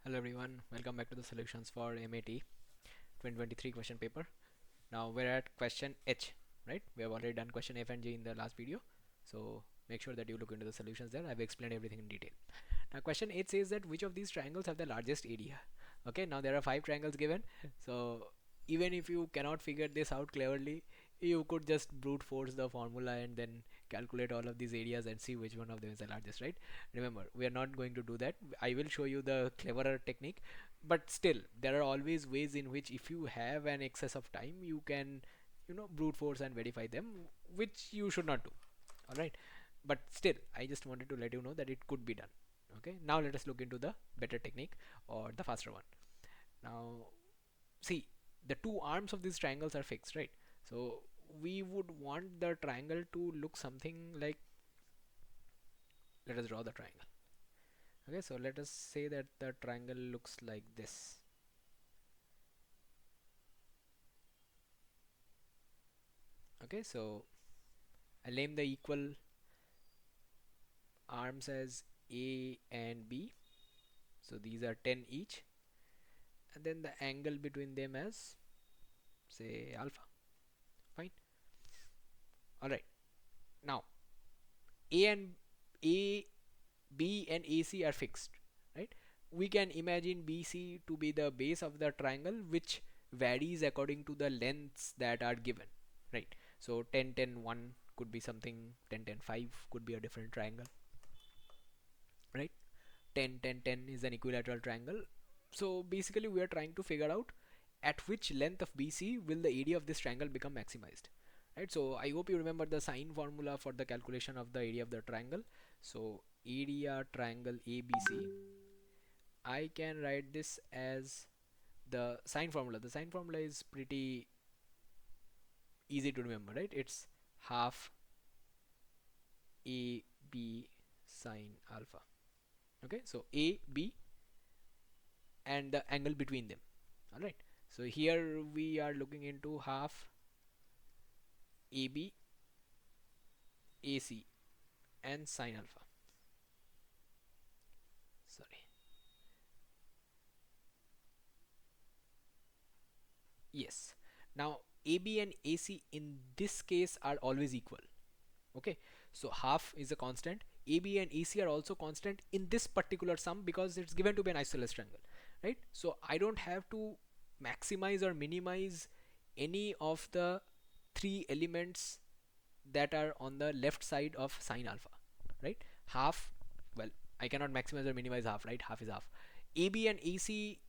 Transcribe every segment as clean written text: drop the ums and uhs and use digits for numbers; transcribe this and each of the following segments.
Hello everyone, welcome back to the solutions for MAT 2023 question paper. Now we're at question H, right? We have already done question F and G in the last video. So make sure that you look into the solutions there. I've explained everything in detail. Now question H says that which of these triangles have the largest area? Okay, now there are 5 triangles given. So even if you cannot figure this out cleverly, you could just brute force the formula and then calculate all of these areas and see which one of them is the largest, right? Remember, we are not going to do that. I will show you the cleverer technique, but still there are always ways in which if you have an excess of time, you can brute force and verify them, which you should not do. All right, but still I just wanted to let you know that it could be done. Okay, now let us look into the better technique or the faster one. Now see, the two arms of these triangles are fixed, right? So we would want the triangle to look something like, let us draw the triangle. Okay, so let us say that the triangle looks like this. Okay, so I name the equal arms as A and B, so these are 10 each, and then the angle between them as, say, alpha. Fine. All right, now A and A, B and AC are fixed, right? We can imagine BC to be the base of the triangle, which varies according to the lengths that are given, right? So 10 10 1 could be something, 10 10 5 could be a different triangle, right? 10 10 10 is an equilateral triangle. So basically we are trying to figure out at which length of BC will the area of this triangle become maximized, right? So I hope you remember the sine formula for the calculation of the area of the triangle. So area triangle ABC, I can write this as the sine formula. The sine formula is pretty easy to remember, right? It's half AB sine alpha. Okay, so AB and the angle between them. All right, so here we are looking into half AB AC and sine alpha. Sorry. Yes. Now AB and AC in this case are always equal. Okay, so half is a constant. AB and AC are also constant in this particular sum because it's given to be an isosceles triangle, right? So I don't have to maximize or minimize any of the three elements that are on the left side of sine alpha, right? Half, well, I cannot maximize or minimize half, right? Half is half. AB and AC,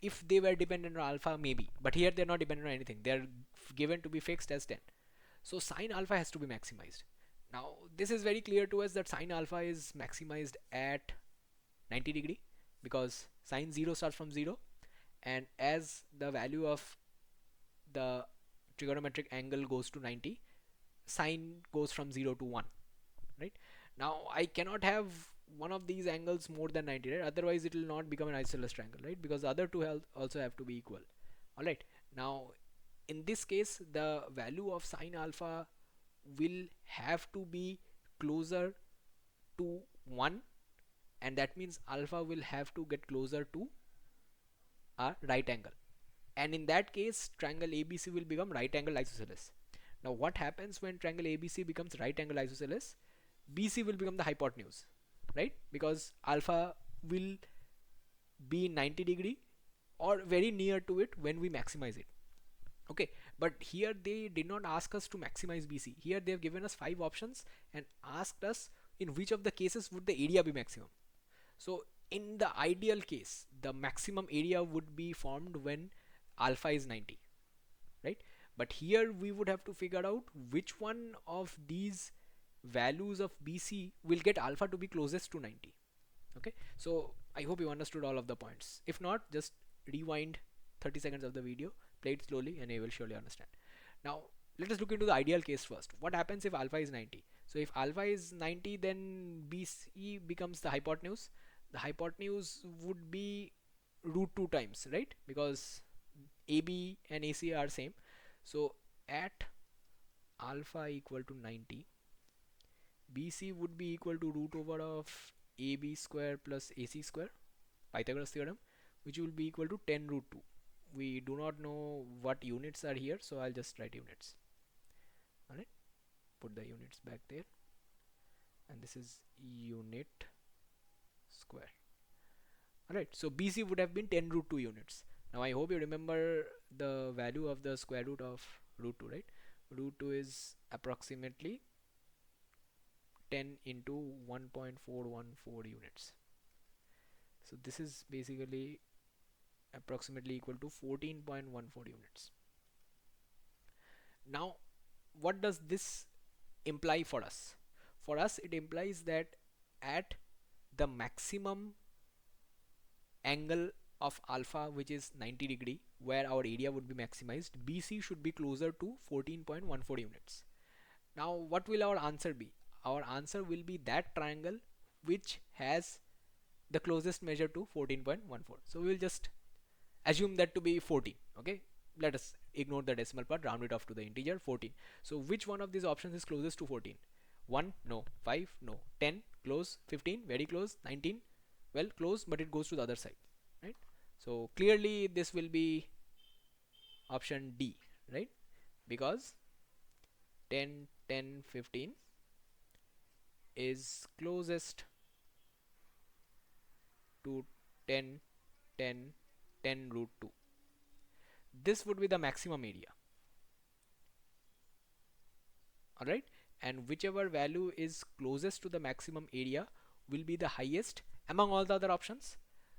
if they were dependent on alpha, maybe, but here they're not dependent on anything. They're given to be fixed as 10. So sine alpha has to be maximized. Now this is very clear to us that sine alpha is maximized at 90 degree, because sine 0 starts from 0, and as the value of the trigonometric angle goes to 90, sine goes from 0 to 1, right? Now I cannot have one of these angles more than 90, right? Otherwise it will not become an isosceles triangle, right? Because the other two also have to be equal. All right, now in this case the value of sine alpha will have to be closer to 1, and that means alpha will have to get closer to a right angle, and in that case triangle ABC will become right angle isosceles. Now what happens when triangle ABC becomes right angle isosceles? BC will become the hypotenuse, right? Because alpha will be 90 degree or very near to it when we maximize it. Okay, but here they did not ask us to maximize BC. Here they have given us 5 options and asked us in which of the cases would the area be maximum. So in the ideal case, the maximum area would be formed when alpha is 90, right? But here we would have to figure out which one of these values of BC will get alpha to be closest to 90. Okay, so I hope you understood all of the points. If not, just rewind 30 seconds of the video, play it slowly, and you will surely understand. Now let us look into the ideal case first. What happens if alpha is 90? So if alpha is 90, then BC becomes the hypotenuse. The hypotenuse would be root 2 times, right? Because AB and AC are same. So at alpha equal to 90, BC would be equal to root over of AB square plus AC square, Pythagoras theorem, which will be equal to 10 root 2. We do not know what units are here, so I'll just write units. Alright, put the units back there, and this is unit square. Alright, so BC would have been 10 root 2 units. Now I hope you remember the value of the square root of root 2, right? Root 2 is approximately 10 into 1.414 units. So this is basically approximately equal to 14.14 units. Now, what does this imply for us? For us, it implies that at the maximum angle of alpha, which is 90 degree, where our area would be maximized, BC should be closer to 14.14 units. Now, what will our answer be? Our answer will be that triangle which has the closest measure to 14.14. So we will just assume that to be 14. Okay, let us ignore the decimal part, round it off to the integer 14. So which one of these options is closest to 14? 1 no, 5 no, 10 close, 15 very close, 19 well close, but it goes to the other side, right? So clearly this will be option D, right? Because 10 10 15 is closest to 10 10 10 root 2. This would be the maximum area. Alright, and whichever value is closest to the maximum area will be the highest among all the other options.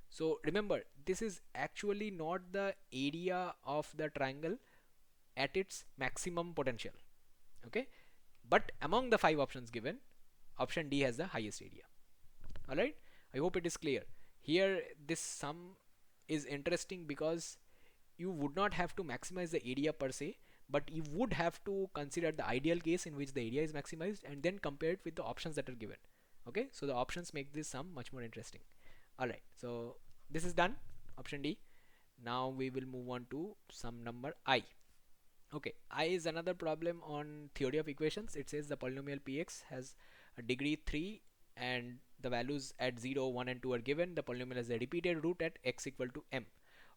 So remember, this is actually not the area of the triangle at its maximum potential. Okay, but among the 5 options given, option D has the highest area. Alright, I hope it is clear. Here this sum is interesting because you would not have to maximize the area per se, but you would have to consider the ideal case in which the area is maximized and then compare it with the options that are given. Okay, so the options make this sum much more interesting. Alright, so this is done, option D. Now we will move on to sum number I. Okay, I is another problem on theory of equations. It says the polynomial px has a degree 3 and the values at 0, 1 and 2 are given. The polynomial has a repeated root at x equal to m.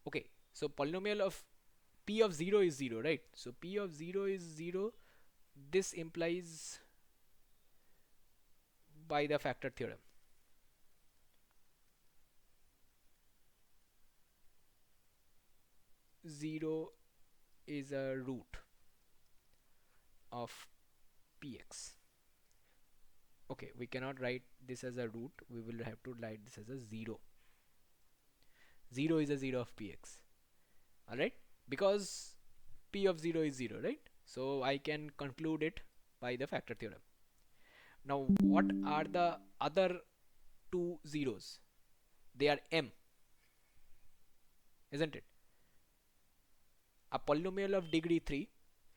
Okay, so polynomial of p of 0 is 0, right? So p of 0 is 0. This implies by the factor theorem. 0 is a root of px. Okay, we cannot write this as a root. We will have to write this as a 0. 0 is a 0 of px. Alright, because p of 0 is 0, right? So I can conclude it by the factor theorem. Now what are the other two zeros? They are m, isn't it? A polynomial of degree 3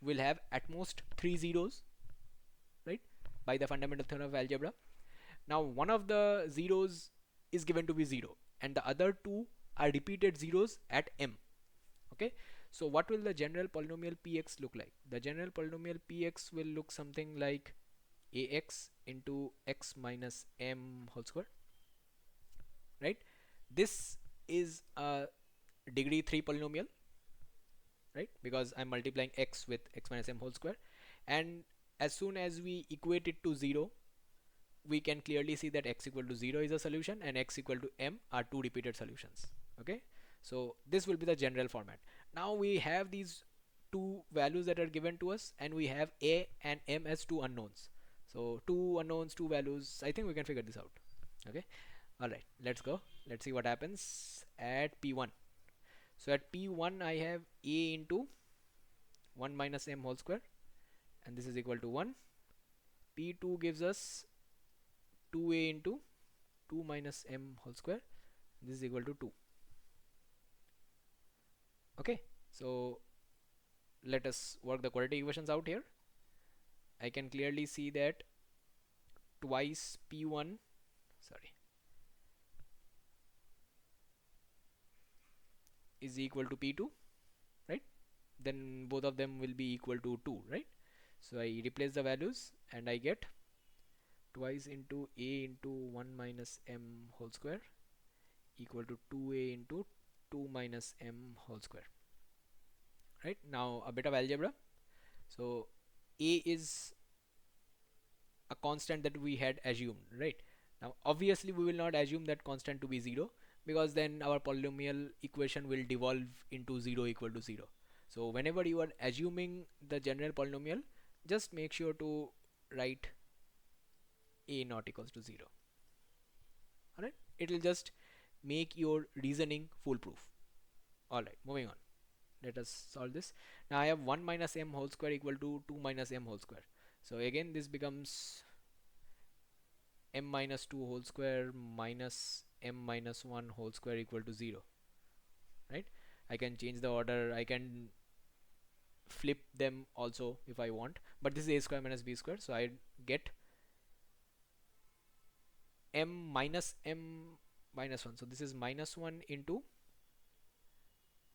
will have at most 3 zeros, right? By the fundamental theorem of algebra. Now one of the zeros is given to be 0 and the other two are repeated zeros at m. Okay, so what will the general polynomial px look like? The general polynomial px will look something like ax into x minus m whole square, right? This is a degree 3 polynomial, right? Because I'm multiplying x with x minus m whole square, and as soon as we equate it to 0, we can clearly see that x equal to 0 is a solution and x equal to m are two repeated solutions. Okay, so this will be the general format. Now we have these two values that are given to us and we have a and m as two unknowns. So two unknowns, two values, I think we can figure this out. Okay, alright, let's go. Let's see what happens at p1. So at p1 I have a into 1 minus m whole square and this is equal to 1. p2 gives us 2a into 2 minus m whole square, this is equal to 2. Okay, so let us work the quadratic equations out here. I can clearly see that twice p1 is equal to p2, right? Then both of them will be equal to 2, right? So I replace the values and I get twice into a into 1 minus m whole square equal to 2a into 2 minus m whole square. Right, now a bit of algebra. So a is a constant that we had assumed, right? Now obviously we will not assume that constant to be 0, because then our polynomial equation will devolve into 0 equal to 0. So whenever you are assuming the general polynomial, just make sure to write a not equals to 0. Alright, it will just make your reasoning foolproof. Alright, moving on. Let us solve this. Now I have 1 minus m whole square equal to 2 minus m whole square. So again this becomes m minus 2 whole square minus m minus 1 whole square equal to 0. Right, I can change the order, I can flip them also if I want, but this is a square minus b square, so I get m minus m minus 1. So this is minus 1 into,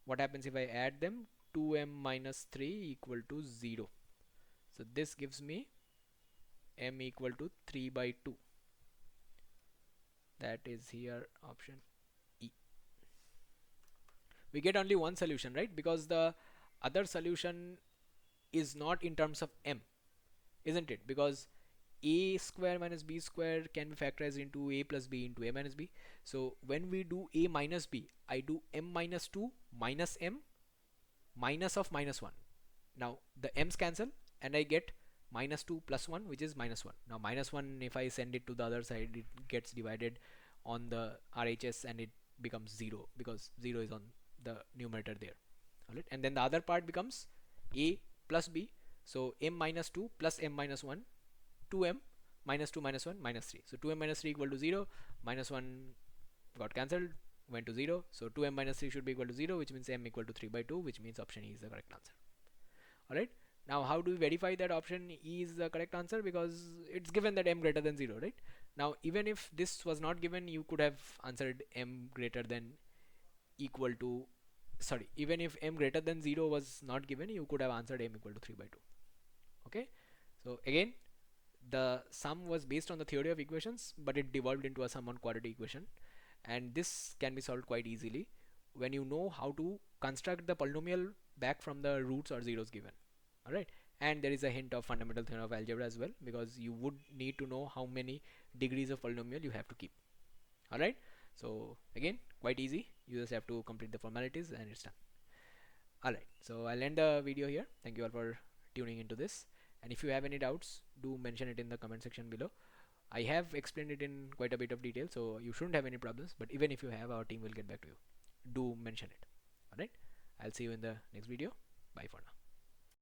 what happens if I add them, 2m minus 3 equal to 0. So this gives me m equal to 3 by 2. That is here option E. We get only one solution, right? Because the other solution is not in terms of m, isn't it? Because a square minus b square can be factorized into a plus b into a minus b. So when we do a minus b, I do m minus 2 minus m minus of minus 1. Now the m's cancel and I get minus 2 plus 1, which is minus 1. Now minus 1, if I send it to the other side, it gets divided on the RHS and it becomes 0, because 0 is on the numerator there. Alright, and then the other part becomes a plus b. So m minus 2 plus m minus 1, 2m minus 2 minus 1 minus 3. So 2m minus 3 equal to 0, minus 1 got cancelled, went to 0. So 2m minus 3 should be equal to 0, which means m equal to 3 by 2, which means option E is the correct answer. Alright, now how do we verify that option E is the correct answer? Because it's given that m greater than 0, right? Now even if this was not given, you could have answered m greater than equal to, sorry, even if m greater than 0 was not given, you could have answered m equal to 3 by 2. Okay, so again, the sum was based on the theory of equations, but it devolved into a sum on quadratic equation, and this can be solved quite easily when you know how to construct the polynomial back from the roots or zeros given. Alright, and there is a hint of fundamental theorem of algebra as well, because you would need to know how many degrees of polynomial you have to keep. Alright, so again, quite easy, you just have to complete the formalities and it's done. Alright, so I'll end the video here. Thank you all for tuning into this, and if you have any doubts, do mention it in the comment section below. I have explained it in quite a bit of detail, so you shouldn't have any problems, but even if you have, our team will get back to you. Do mention it. Alright, I'll see you in the next video. Bye for now.